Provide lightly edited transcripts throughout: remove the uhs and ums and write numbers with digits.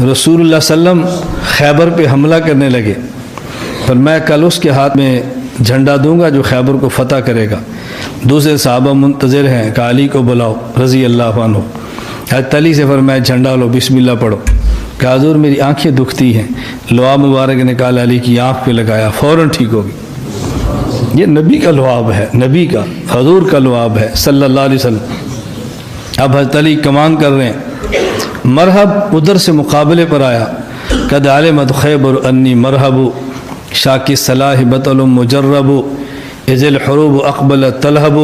رسول اللہ صلی اللہ علیہ وسلم خیبر پہ حملہ کرنے لگے، پر میں کل اس کے ہاتھ میں جھنڈا دوں گا جو خیبر کو فتح کرے گا۔ دوسرے صحابہ منتظر ہیں کہ علی کو بلاؤ رضی اللہ عنہ۔ حضرت علی سے فرمایا جھنڈا لو، بسم اللہ پڑھو۔ کہ حضور میری آنکھیں دکھتی ہیں، لعاب مبارک نکالا، علی کی آنکھ پہ لگایا، فوراً ٹھیک ہوگی۔ یہ نبی کا لعاب ہے، نبی کا، حضور کا لعاب ہے صلی اللہ علیہ وسلم۔ اب حضرت علی کمان کر رہے ہیں، مرحب ادھر سے مقابلے پر آیا، قد علمت خیبر انی مرحب شاکی صلاح بطل مجرب اذ الحروب اقبل تلہب۔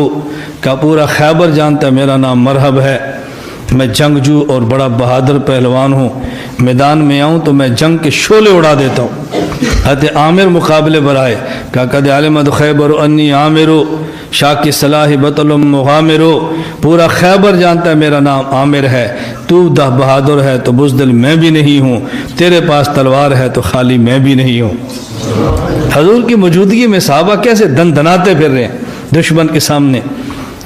کا پورا خیبر جانتا ہے میرا نام مرحب ہے، میں جنگجو اور بڑا بہادر پہلوان ہوں، میدان میں آؤں تو میں جنگ کے شعلے اڑا دیتا ہوں۔ حضرت عامر مقابلے پر آئے، کہ قد علمت خیبر انی عامر شاکی صلاح بطل مغامر۔ پورا خیبر جانتا ہے میرا نام عامر ہے، تو بہادر ہے تو بزدل میں بھی نہیں ہوں، تیرے پاس تلوار ہے تو خالی میں بھی نہیں ہوں۔ حضور کی موجودگی میں صحابہ کیسے دن دناتے پھر رہے ہیں دشمن کے سامنے۔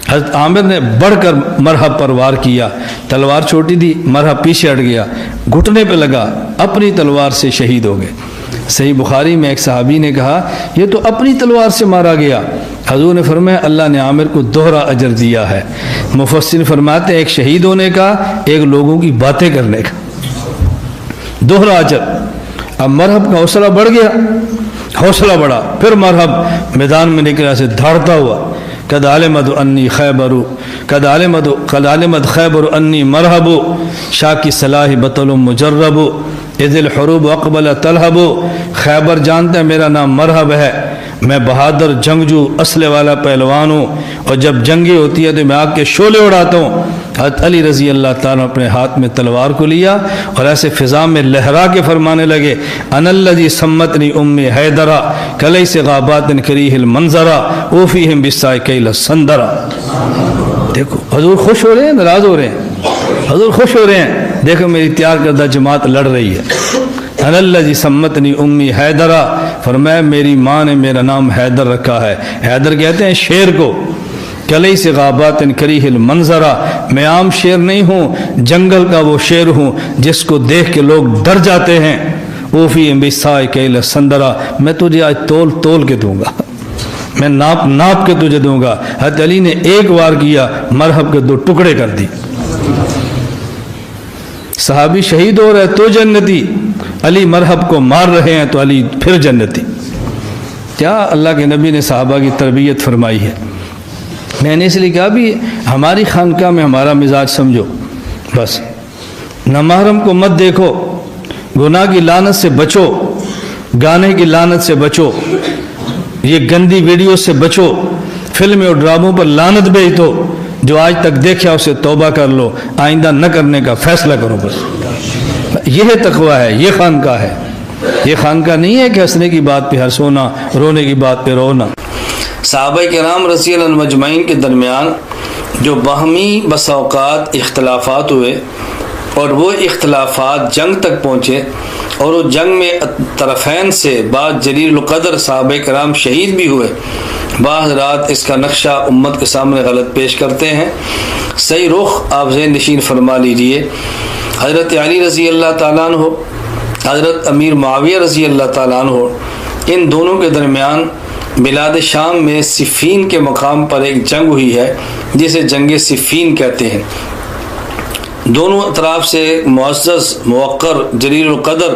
حضرت عامر نے بڑھ کر مرحب پر وار کیا، تلوار چھوٹی تھی، مرحب پیچھے ہٹ گیا، گھٹنے پہ لگا، اپنی تلوار سے شہید ہو گئے۔ صحیح بخاری میں ایک صحابی نے کہا یہ تو اپنی تلوار سے مارا گیا۔ حضور نے فرمایا اللہ نے عامر کو دوہرا اجر دیا ہے۔ مفسر فرماتے ہیں ایک شہید ہونے کا، ایک لوگوں کی باتیں کرنے کا، دوہرا اجر۔ اب مرحب کا حوصلہ بڑھ گیا، حوصلہ بڑھا، پھر مرحب میدان میں نکلا سے دھاڑتا ہوا، قد علمت انی خیبر قد علمت خیبر انی مرحب شاکی صلاح بطل مجرب اذ الحروب اقبل تلہب۔ خیبر جانتا ہے میرا نام مرحب ہے، میں بہادر جنگجو اسلحے والا پہلوان ہوں، اور جب جنگیں ہوتی ہے تو میں آگ کے شعلے اڑاتا ہوں۔ حضرت علی رضی اللہ تعالیٰ اپنے ہاتھ میں تلوار کو لیا اور ایسے فضا میں لہرا کے فرمانے لگے، انا الذی سمتنی امی حیدرا کلیس غابات کریہ المنظرا اوفیہم بالسائقیل السندرا۔ دیکھو حضور خوش ہو رہے ہیں، ناراض ہو رہے ہیں؟ حضور خوش ہو رہے ہیں، دیکھو میری تیار کردہ جماعت لڑ رہی ہے۔ انا الذی سمتنی امی حیدرا، فرمایا میری ماں نے میرا نام حیدر رکھا ہے۔ حیدر کہتے ہیں شیر کو۔ کلیس غابات کریہ المنظرا، میں عام شیر نہیں ہوں، جنگل کا وہ شیر ہوں جس کو دیکھ کے لوگ ڈر جاتے ہیں۔ اوفیہم بالسائقیل السندرا، میں تجھے آج تول تول کے دوں گا، میں ناپ ناپ کے تجھے دوں گا۔ حضرت علی نے ایک وار کیا، مرحب کے 2 ٹکڑے کر دی۔ صحابی شہید ہو رہے تو جنتی، علی مرحب کو مار رہے ہیں تو علی پھر جنتی۔ کیا اللہ کے نبی نے صحابہ کی تربیت فرمائی ہے۔ میں نے اس لیے کہا بھی ہماری خانقاہ میں ہمارا مزاج سمجھو، بس نامحرم کو مت دیکھو، گناہ کی لعنت سے بچو، گانے کی لعنت سے بچو، یہ گندی ویڈیو سے بچو، فلمیں اور ڈراموں پر لعنت بھیج دو، جو آج تک دیکھا اسے توبہ کر لو، آئندہ نہ کرنے کا فیصلہ کرو۔ بس یہ تقوی ہے، یہ خانقاہ ہے۔ یہ خانقاہ نہیں ہے کہ ہنسنے کی بات پہ ہنسو نا، رونے کی بات پہ رونا۔ صحابہ کرام رضی اللہ عنہم اجمعین کے درمیان جو باہمی بسا اوقات اختلافات ہوئے اور وہ اختلافات جنگ تک پہنچے، اور وہ جنگ میں طرفین سے بعض جلیل القدر صحابہ کرام شہید بھی ہوئے۔ بعض رات اس کا نقشہ امت کے سامنے غلط پیش کرتے ہیں، صحیح رخ آپ ذہن نشین فرما لیجئے۔ حضرت علی رضی اللہ تعالیٰ عنہ، حضرت امیر معاویہ رضی اللہ تعالیٰ عنہ، ان دونوں کے درمیان بلاد شام میں صفین کے مقام پر ایک جنگ ہوئی ہے جسے جنگ صفین کہتے ہیں۔ دونوں اطراف سے معزز موقر جلیل القدر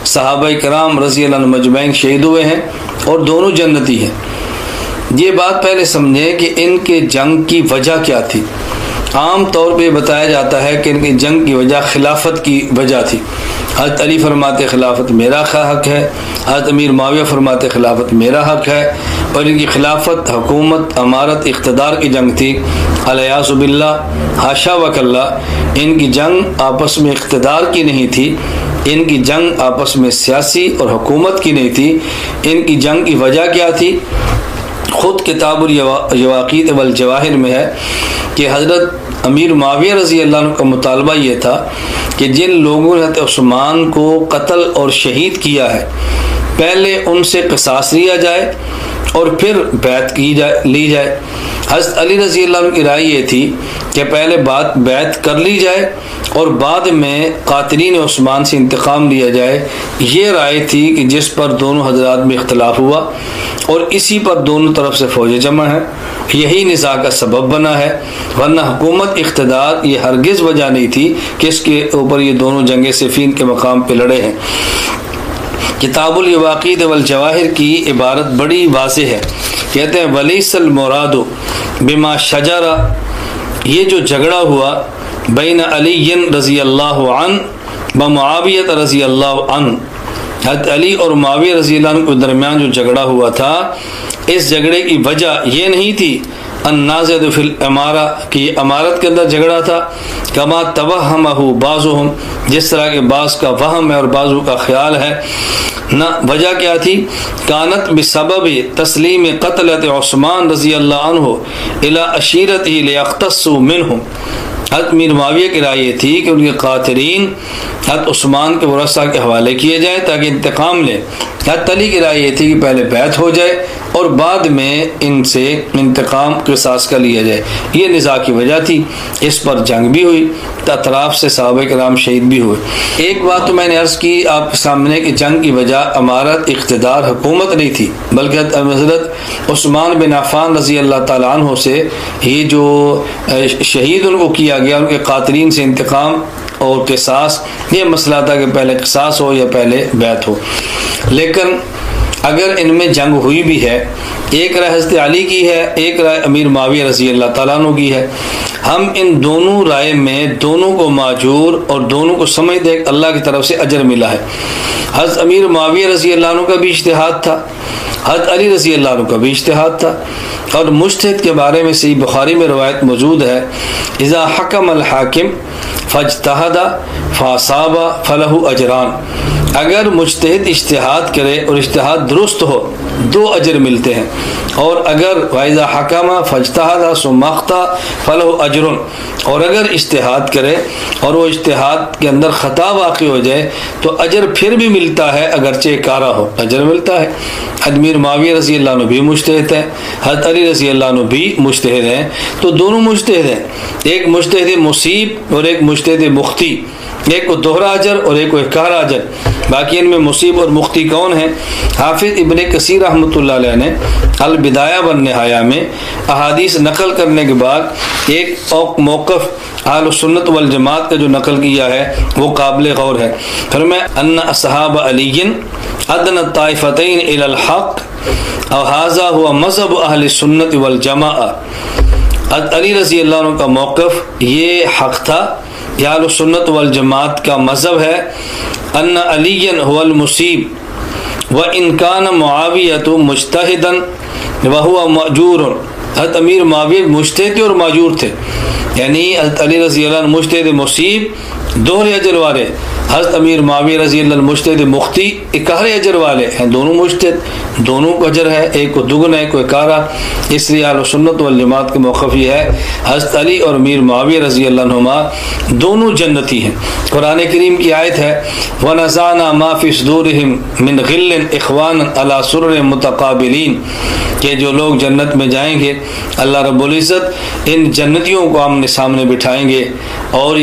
صحابہ کرام رضی اللہ عنہم اجمعین شہید ہوئے ہیں اور دونوں جنتی ہیں۔ یہ بات پہلے سمجھیں کہ ان کے جنگ کی وجہ کیا تھی۔ عام طور پہ بتایا جاتا ہے کہ ان کی جنگ کی وجہ خلافت کی وجہ تھی۔ حضرت علی فرماتے خلافت میرا حق ہے، حضرت امیر معاویہ فرماتے خلافت میرا حق ہے، اور ان کی خلافت حکومت امارت اقتدار کی جنگ تھی۔ الیاذ باللہ، حاشا وکلا، ان کی جنگ آپس میں اقتدار کی نہیں تھی، ان کی جنگ آپس میں سیاسی اور حکومت کی نہیں تھی۔ ان کی جنگ کی وجہ کیا تھی؟ خود کتاب الیواقیت والجواہر میں ہے کہ حضرت امیر معاویہ رضی اللہ عنہ کا مطالبہ یہ تھا کہ جن لوگوں نے حضرت عثمان کو قتل اور شہید کیا ہے، پہلے ان سے قصاص لیا جائے اور پھر بیعت لی جائے۔ حضرت علی رضی اللہ عنہ کی رائے یہ تھی کہ پہلے بیعت کر لی جائے اور بعد میں قاتلین عثمان سے انتقام لیا جائے۔ یہ رائے تھی کہ جس پر دونوں حضرات میں اختلاف ہوا اور اسی پر دونوں طرف سے فوجیں جمع ہیں، یہی نزاع کا سبب بنا ہے، ورنہ حکومت اقتدار یہ ہرگز وجہ نہیں تھی کہ اس کے اوپر یہ دونوں جنگ صفین کے مقام پہ لڑے ہیں۔ کتاب العواقید والجواہر کی عبارت بڑی واضح ہے، کہتے ہیں ولیس المراد بما شجر، یہ جو جھگڑا ہوا بین علی رضی اللہ عنہ و معاویہ رضی اللہ عنہ، حضرت علی اور معاویہ رضی اللہ عنہ کے درمیان جو جھگڑا ہوا تھا، اس جھگڑے کی وجہ یہ نہیں تھی النازع فی الامارہ کہ یہ امارت کے اندر جھگڑا تھا، کما توہمہ بعضهم، جس طرح کے بعض کا وہم ہے اور بعضوں کا خیال ہے۔ نہ وجہ کیا تھی؟ کانت بسبب تسلیم قتلۃ عثمان رضی اللہ عنہ الی عشیرتہ لیختصوا منہم، حضرت امیر معاویہ کی رائے یہ تھی کہ ان کے قاتلین حضرت عثمان کے ورثاء کے حوالے کیے جائیں تاکہ انتقام لیں۔ حضرت علی کی رائے یہ تھی کہ پہلے بیعت ہو جائے اور بعد میں ان سے انتقام قصاص کا لیا جائے۔ یہ نزاع کی وجہ تھی، اس پر جنگ بھی ہوئی، اطراف سے صحابہ کرام شہید بھی ہوئے۔ ایک بات تو میں نے عرض کی آپ کے سامنے کہ جنگ کی وجہ امارت اقتدار حکومت نہیں تھی، بلکہ حضرت عثمان بن عفان رضی اللہ تعالیٰ عنہ سے یہ جو شہید ان کو کیا گیا، ان کے قاتلین سے انتقام اور قصاص، یہ مسئلہ تھا کہ پہلے قصاص ہو یا پہلے بیعت ہو۔ لیکن اگر ان میں جنگ ہوئی بھی ہے، ایک رائے حضرت علی کی ہے، ایک رائے امیر معاویہ رضی اللہ تعالیٰ عنہ کی ہے، ہم ان دونوں رائے میں دونوں کو معجور اور دونوں کو سمجھتے ہیں کہ اللہ کی طرف سے اجر ملا ہے۔ حضرت امیر معاویہ رضی اللہ عنہ کا بھی اجتہاد تھا، حضرت علی رضی اللہ عنہ کا بھی اجتہاد تھا، اور مجتہد کے بارے میں صحیح بخاری میں روایت موجود ہے، اذا حکم الحاکم فاجتہد فاصاب فلہ اجران، اگر مجتہد اجتہاد کرے اور اجتہاد درست ہو 2 اجر ملتے ہیں، اور اگر وَإِذَا حَكَمَ فَاجْتَهَدَ ثُمَّ أَخْطَأَ فَلَهُ أَجْرٌ، اور اگر اجتہاد کرے اور وہ اجتہاد کے اندر خطا واقع ہو جائے تو اجر پھر بھی ملتا ہے، اگرچہ کارا ہو اجر ملتا ہے۔ امیر معاویہ رضی اللہ عنہ بھی مجتہد ہیں، حضرت علی رضی اللہ عنہ بھی مجتہد ہیں، تو دونوں مجتہد ہیں، ایک مجتہد مصیب اور ایک مجتہد مخطی، ایک کو دوہرا اجر اور ایک کو اکارا اجر۔ باقی ان میں مصیب اور مخطی کون ہیں؟ حافظ ابن کثیر رحمۃ اللہ علیہ نے البدایہ والنہایہ میں احادیث نقل کرنے کے بعد ایک موقف اہل سنت والجماعت کا جو نقل کیا ہے وہ قابل غور ہے۔ فرمایا ان اصحاب علی ادنى الطائفتین الی الحق اور ھذا هو مذہب اہل سنت والجماعہ، علی رضی اللہ عنہ کا موقف یہ حق تھا، یہ اہل سنت والجماعت کا مذہب ہے۔ ان علی هو المصیب وان کان معاویہ مجتہدا وهو مأجور، حضرت امیر معاویہ مجتہد تھے اور ماجور تھے، یعنی حضرت علی رضی اللہ عنہ مجتہد مصیب دوہرے اجر والے، حضرت امیر معاویہ رضی اللہ عنہ مجتہد مخطی اکارے اجر والے ہیں، دونوں مجتہد، دونوں کو اجر ہے، ایک کو دگنا ایک کو اکارا۔ اس لیے اہل سنت والجماعت کا موقف یہ ہے حضرت علی اور امیر معاویہ رضی اللہ عنہما دونوں جنتی ہیں۔ قرآن کریم کی آیت ہے وَنَزَعْنَا مَا فِي صُدُورِهِمْ مِنْ غِلٍّ إِخْوَانًا عَلَى سُرُرٍ مُتَقَابِلِينَ، کہ جو لوگ جنت میں جائیں گے اللہ رب العزت ان جنتیوں کو آمنے سامنے بٹھائیں گے اور